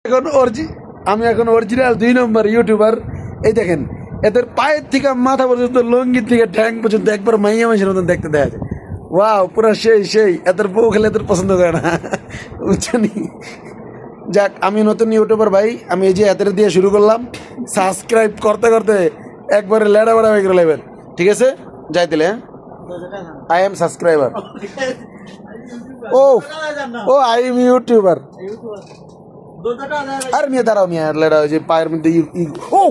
এখন আমি এখন অরিজিনাল 2 নম্বর ইউটিউবার। এই দেখেন, এদের পায়ের থেকে মাথা পর্যন্ত, লঙ্গির থেকে ট্যাঙ্ক পর্যন্ত একবার মাইয়া মাসের মতন দেখতে দেখা যায়। ওয়াও, পুরা সেই এদের বউ খেলে এদের পছন্দ করে না, বুঝছেন? যাক, আমি নতুন ইউটিউবার ভাই, আমি এই যে এদের দিয়ে শুরু করলাম, সাবস্ক্রাইব করতে করতে একবারে লেড়া বেড়া হয়ে গেল। ঠিক আছে, যাই দিলে। I am subscriber. ও ও আই এম ইউটিউবার। আরে মিয়া দাঁড়াও মিয়া, লেড়া ওই যে পায়ের মধ্যে ও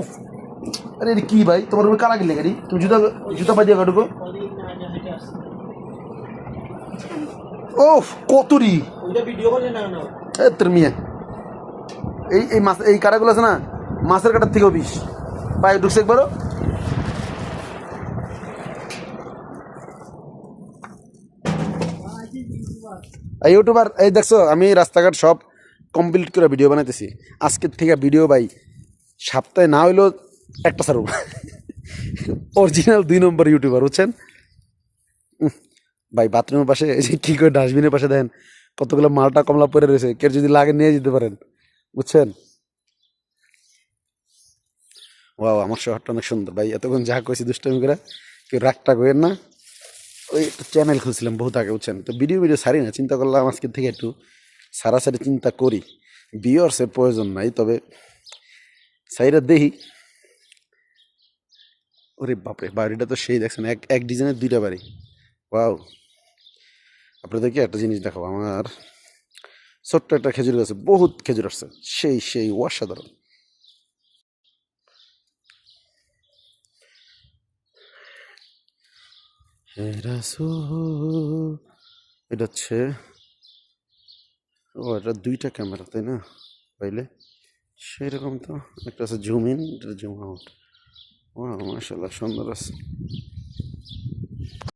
আরে এটা কি ভাই, তোমার কালা গেলে গাড়ি, তুমি জুতা জুতা বাজিয়ে কাটুকো। ও কতরি তোর মিয়া, এই মাছ, এই কাটাগুলো আছে না, মাছের কাটার থেকেও বিষ। পায়ে ঢুকছে একবারও। ইউটিউবার, এই দেখছো আমি রাস্তাঘাট সব কমপ্লিট করে ভিডিও বানাইতেছি। আজকের থেকে ভিডিও ভাই সপ্তাহে না হইলেও একটা ছাড়ব। অরিজিনাল 2 নম্বর ইউটিউবার, বুঝছেন ভাই? বাথরুমের পাশে এই যে কী করে ডাস্টবিনের পাশে দেন কতগুলো মালটা কমলা পরে রয়েছে, কেউ যদি লাগে নিয়ে যেতে পারেন, বুঝছেন? ও আমার শহরটা অনেক সুন্দর ভাই। এতক্ষণ যা কইছি দুষ্টামি করে, কেউ রাগটা করেন না। ওই একটা চ্যানেল খুলছিলাম বহুত আগে, বুঝছেন? তো ভিডিও সারি না, চিন্তা করলাম আজকের থেকে একটু সারাসারি চিন্তা করি। ভিউয়ার্সের প্রয়োজন নাই, তবে সাইরা দেখি। ওরে বাপরে, বাড়িটা তো সেই দেখছেন, এক ডিজাইনের 2টা বাড়ি। ওয়াও, আপনাদেরকে একটা জিনিস দেখাবো। আমার ছোট্ট একটা খেজুর গাছে বহুত খেজুর আসছে, সেই অসাধারণ। এটা হচ্ছে, ও এটা 2টা ক্যামেরা, তাই না? পাইলে সেরকম তো একটা আছে জুম ইন, এটা জুম আউট। ও মাশাআল্লাহ সুন্দর আছে।